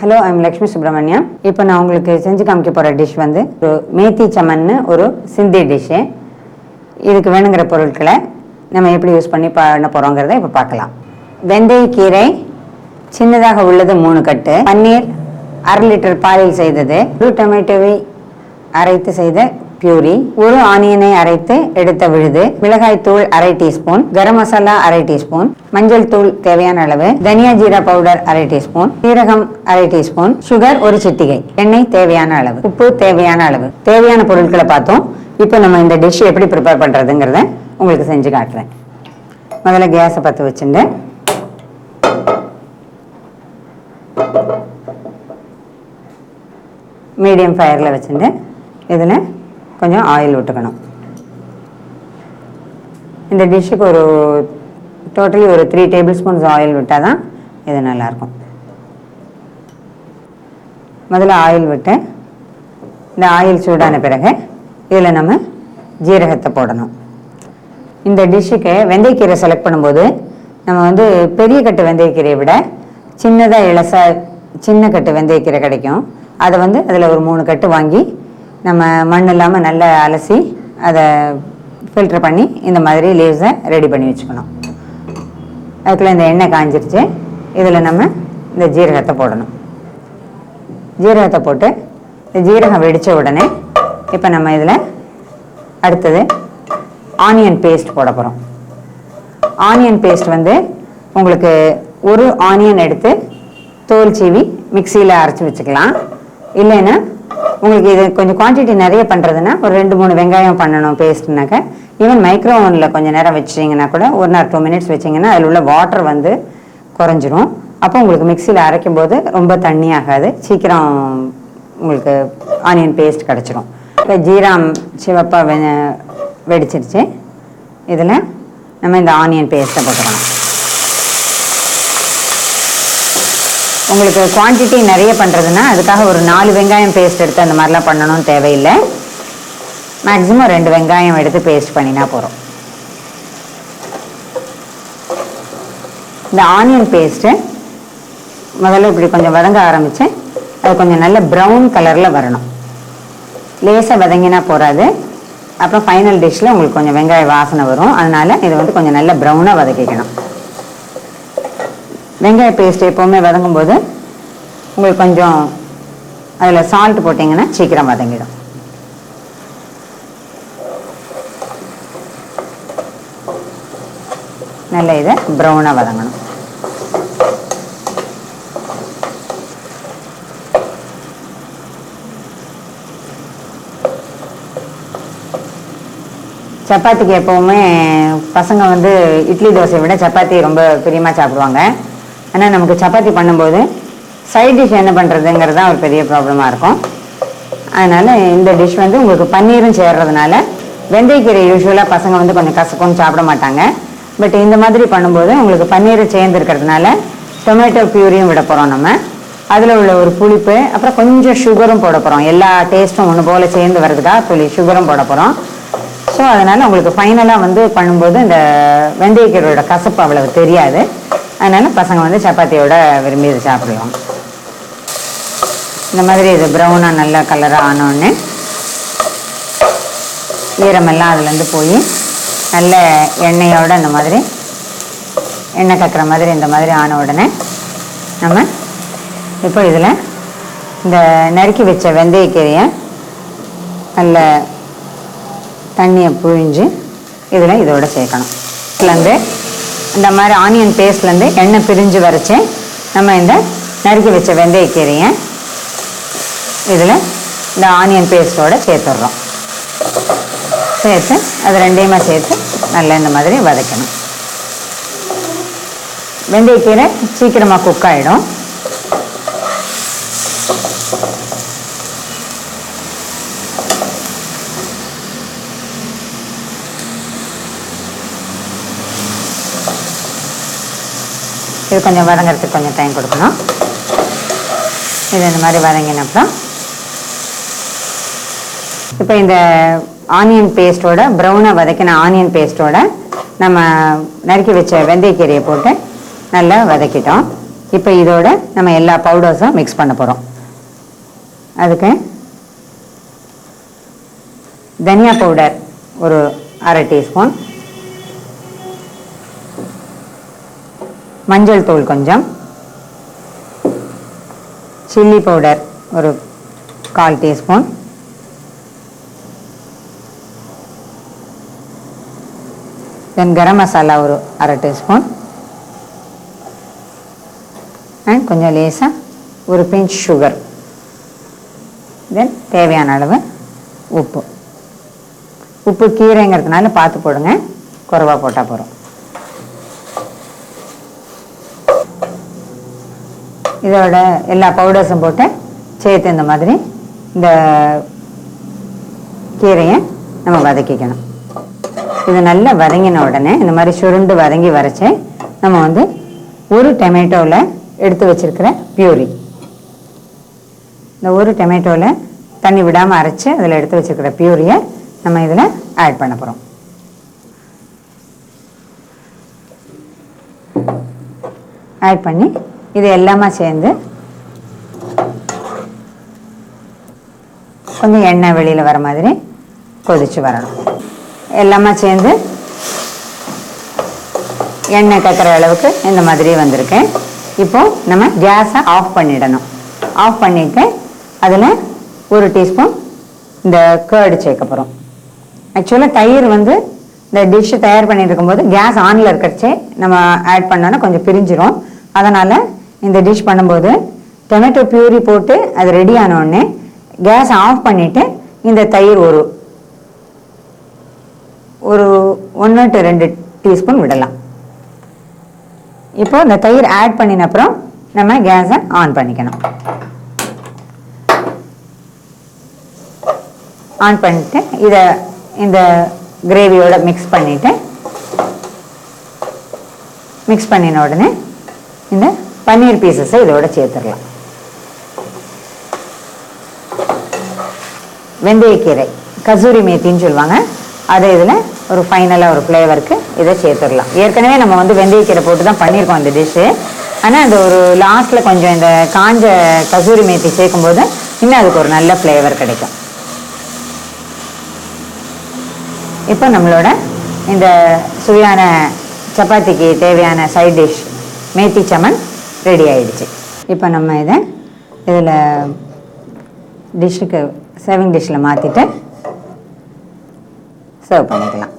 Hello, I'm Lakshmi Subramaniam. இப்போ நான் உங்களுக்கு செஞ்சு காமிக்க போகிற டிஷ் வந்து ஒரு மேத்தி சமன்னு ஒரு சிந்தி டிஷ்ஷு. இதுக்கு வேணுங்கிற பொருட்களை நம்ம எப்படி யூஸ் பண்ணி பண்ண போகிறோங்கிறத இப்போ பார்க்கலாம். வெந்தயக்கீரை சின்னதாக உள்ளது 3 கட்டு, பன்னீர் 1/2 லிட்டர் பாலில் செய்தது, 1 டொமேட்டோவை அரைத்து செய்த பியூரி, 1 ஆனியனை அரைத்து எடுத்த விழுது, மிளகாய் தூள் 1/2 டீஸ்பூன், கரம் மசாலா 1/2 டீஸ்பூன், மஞ்சள் தூள் தேவையான அளவு, தனியா ஜீரா பவுடர் 1/2 டீஸ்பூன், சீரகம் 1/2 டீஸ்பூன், சுகர் 1 சிட்டிகை, எண்ணெய் தேவையான அளவு, உப்பு தேவையான அளவு. தேவையான பொருட்களை பார்த்தோம். இப்போ நம்ம இந்த டிஷ் எப்படி ப்ரிப்பேர் பண்ணுறதுங்கிறத உங்களுக்கு செஞ்சு காட்டுறேன். முதல்ல கேஸை பற்ற வச்சுட்டு மீடியம் ஃபயரில் வச்சுட்டு இதில் கொஞ்சம் ஆயில் விட்டுக்கணும். இந்த டிஷ்ஷுக்கு ஒரு டோட்டலி ஒரு 3 டேபிள் ஸ்பூன்ஸ் ஆயில் விட்டால் தான் இது நல்லாயிருக்கும். முதல்ல ஆயில் விட்டு இந்த ஆயில் சூடான பிறகு இதில் நம்ம ஜீரகத்தை போடணும். இந்த டிஷ்ஷுக்கு வெந்தயக்கீரை செலக்ட் பண்ணும்போது நம்ம வந்து பெரிய கட்டு வெந்தயக்கீரையை விட சின்னதாக சின்ன கட்டு வெந்தயக்கீரை கிடைக்கும். அதை வந்து அதில் ஒரு 3 கட்டு வாங்கி நம்ம மண் இல்லாமல் நல்லா அலசி அதை ஃபில்டர் பண்ணி இந்த மாதிரி லீவ்ஸை ரெடி பண்ணி வச்சுக்கணும். அதுக்குள்ளே இந்த எண்ணெய் காஞ்சிருச்சு. இதில் நம்ம இந்த ஜீரகத்தை போடணும். ஜீரகத்தை போட்டு இந்த ஜீரகம் வெடித்த உடனே இப்போ நம்ம இதில் அடுத்தது ஆனியன் பேஸ்ட் போட போகிறோம். ஆனியன் பேஸ்ட் வந்து உங்களுக்கு ஒரு ஆனியன் எடுத்து தோல் சீவி மிக்சியில் அரைச்சி வச்சுக்கலாம். இல்லைன்னா உங்களுக்கு இது கொஞ்சம் குவான்டிட்டி நிறைய பண்ணுறதுன்னா ஒரு 2-3 வெங்காயம் பண்ணணும் பேஸ்ட்னாக்க, ஈவன் மைக்ரோ ஓவனில் கொஞ்சம் நேரம் வச்சிங்கன்னா கூட 1 or 2 minutes வச்சிங்கன்னா அதில் உள்ள வாட்டர் வந்து குறைஞ்சிரும். அப்போ உங்களுக்கு மிக்சியில் அரைக்கும் போது ரொம்ப தண்ணி ஆகாது, சீக்கிரம் உங்களுக்கு ஆனியன் பேஸ்ட் கிடச்சிரும். இப்போ ஜீரம் சிவப்பாக வெடிச்சிருச்சு. இதில் நம்ம இந்த ஆனியன் பேஸ்ட்டை போட்டுக்கணும். உங்களுக்கு குவான்டிட்டி நிறைய பண்ணுறதுன்னா அதுக்காக ஒரு 4 வெங்காயம் பேஸ்ட் எடுத்து அந்த மாதிரிலாம் பண்ணணும்னு தேவையில்லை. மேக்ஸிமம் 2 வெங்காயம் எடுத்து பேஸ்ட் பண்ணினா போகிறோம். இந்த ஆனியன் பேஸ்ட்டு முதல்ல இப்படி கொஞ்சம் வதங்க ஆரம்பித்து அது கொஞ்சம் நல்ல ப்ரௌன் கலரில் வரணும். லேசாக வதங்கினா போகாது, அப்புறம் ஃபைனல் டிஷ்ஷில் உங்களுக்கு கொஞ்சம் வெங்காய வாசனை வரும். அதனால் இதை வந்து கொஞ்சம் நல்ல ப்ரௌனாக வதக்கிக்கணும். வெங்காய பேஸ்ட் எப்போவுமே வதங்கும் போது உங்களுக்கு கொஞ்சம் அதில் சால்ட் போட்டிங்கன்னா சீக்கிரம் வதங்கிடும். நல்ல இதை ப்ரௌனாக வதங்கணும். சப்பாத்திக்கு எப்போவுமே பசங்க வந்து இட்லி தோசையை விட சப்பாத்தி ரொம்ப பிரியமாக சாப்பிடுவாங்க. ஆனால் நமக்கு சப்பாத்தி பண்ணும்போது சைட் டிஷ் என்ன பண்ணுறதுங்கிறது தான் ஒரு பெரிய ப்ராப்ளமாக இருக்கும். அதனால் இந்த டிஷ் வந்து உங்களுக்கு பன்னீரும் சேர்றதுனால, வெந்தயக்கீரை யூஸ்வலாக பசங்க வந்து கொஞ்சம் கசக்கும்னு சாப்பிட மாட்டாங்க. பட் இந்த மாதிரி பண்ணும்போது உங்களுக்கு பன்னீரை சேர்ந்துருக்கிறதுனால டொமேட்டோ பியூரியும் விட போகிறோம். நம்ம அதில் உள்ள ஒரு புளிப்பு, அப்புறம் கொஞ்சம் சுகரும் போட போகிறோம். எல்லா டேஸ்ட்டும் ஒன்று போல் சேர்ந்து வர்றதுக்காக சுகரும் போட போகிறோம். ஸோ அதனால் உங்களுக்கு ஃபைனலாக வந்து பண்ணும்போது இந்த வெந்தயக்கீரையோட கசப்பு அவ்வளவு தெரியாது. அதனால் பசங்க வந்து சப்பாத்தியோட விரும்பி இதை சாப்பிடுவோம். இந்த மாதிரி இது ப்ரௌனாக நல்ல கலராக ஆனோடனே ஈரமெல்லாம் அதுலேருந்து போய் நல்ல எண்ணெயோட இந்த மாதிரி எண்ணெய் கட்டுற மாதிரி இந்த மாதிரி ஆன உடனே நம்ம இப்போ இதில் இந்த நறுக்கி வச்ச வெந்தயக்கீரையை நல்ல தண்ணியை புழிஞ்சு இதில் இதோட சேர்க்கணும். இதுலேருந்து இந்த மாதிரி ஆனியன் பேஸ்ட்லேருந்து எண்ணெய் பிரிஞ்சு வரைச்சி நம்ம இந்த நறுக்கி வச்ச வெந்தயக்கீரையை இதில் இந்த ஆனியன் பேஸ்ட்டோடு சேர்த்துடுறோம். சேர்த்து அது ரெண்டையுமா சேர்த்து நல்லா இந்த மாதிரி வதக்கணும். வெந்தயக்கீரை சீக்கிரமாக குக் ஆகிடும். இது கொஞ்சம் வதங்கிறதுக்கு கொஞ்சம் டைம் கொடுக்கணும். இது இந்த மாதிரி வதங்கினப்புறம் இப்போ இந்த ஆனியன் பேஸ்ட்டோட ப்ரௌனாக வதக்கின ஆனியன் பேஸ்ட்டோட நம்ம நறுக்கி வச்ச வெந்தயக்கீரையை போட்டு நல்லா வதக்கிட்டோம். இப்போ இதோட நம்ம எல்லா பவுடர்ஸும் மிக்ஸ் பண்ண போகிறோம். அதுக்கு தனியா பவுடர் ஒரு 1/2 டீஸ்பூன், மஞ்சள் தூள் கொஞ்சம், சில்லி பவுடர் ஒரு 1/4 டீஸ்பூன், தென் கரம் மசாலா ஒரு 1/2 டீஸ்பூன், அண்ட் கொஞ்சம் லேசாக ஒரு பிஞ்ச் சுகர், தென் தேவையான அளவு உப்பு. உப்பு கீரைங்கிறதுனால பார்த்து போடுங்க, குறைவா போட்டால் போகிறோம். இதோட எல்லா பவுடர்ஸும் போட்டு சேர்த்து இந்த மாதிரி இந்த கீரையை நம்ம வதக்கிக்கணும். இது நல்லா வதங்கின உடனே இந்த மாதிரி சுருண்டு வதங்கி வரைச்சி நம்ம வந்து ஒரு டொமேட்டோவில் எடுத்து வச்சிருக்கிற பியூரி, இந்த ஒரு டொமேட்டோவில் தண்ணி விடாமல் அரைச்சி அதில் எடுத்து வச்சிருக்கிற பியூரியை நம்ம இதில் ஆட் பண்ண போகிறோம். ஆட் பண்ணி இது எல்லாமே சேர்ந்து கொஞ்சம் எண்ணெய் வெளியில் வர மாதிரி கொதிச்சு வரணும். எல்லாமே சேர்ந்து எண்ணெய் கத்துற அளவுக்கு இந்த மாதிரி வந்திருக்கேன். இப்போ நம்ம கேஸை ஆஃப் பண்ணிடணும். ஆஃப் பண்ணிட்டு அதில் ஒரு டீஸ்பூன் இந்த கர்டு சேர்க்க போகிறோம். ஆக்சுவலாக தயிர் வந்து இந்த டிஷ்ஷு தயார் பண்ணிட்டு இருக்கும்போது கேஸ் ஆனில் இருக்கிறச்சே நம்ம ஆட் பண்ணோன்னா கொஞ்சம் பிரிஞ்சிடும். அதனால் இந்த டிஷ் பண்ணும்போது டொமேட்டோ பியூரி போட்டு அது ரெடி ஆனோடனே கேஸ் ஆஃப் பண்ணிவிட்டு இந்த தயிர் ஒரு 1 to 2 டீஸ்பூன் விடலாம். இப்போ இந்த தயிர் ஆட் பண்ணின அப்புறம் நம்ம கேஸை ஆன் பண்ணிக்கணும். ஆன் பண்ணிட்டு இதை இந்த கிரேவியோட மிக்ஸ் பண்ணின உடனே இந்த பன்னீர் பீசஸை இதோட சேர்த்துடலாம். வெந்தயக்கீரை கசூரி மேத்தின்னு சொல்லுவாங்க, அதை இதில் ஒரு ஃபைனலாக ஒரு ஃப்ளேவருக்கு இதை சேர்த்துடலாம். ஏற்கனவே நம்ம வந்து வெந்தயக்கீரை போட்டு தான் பண்ணியிருக்கோம் இந்த டிஷ்ஷு. ஆனால் அது ஒரு லாஸ்ட்டில் கொஞ்சம் இந்த காஞ்ச கசூரி மேத்தி சேர்க்கும்போது இன்னும் அதுக்கு ஒரு நல்ல ஃப்ளேவர் கிடைக்கும். இப்போ நம்மளோட இந்த சுவையான சப்பாத்திக்கு தேவையான சைட் டிஷ் மேத்தி சமன் ரெடி ஆயிடுச்சு. இப்போ நம்ம இதில் டிஷ்ஷுக்கு சர்விங் டிஷ்ஷில் மாற்றிட்டு சர்வ் பண்ணிக்கலாம்.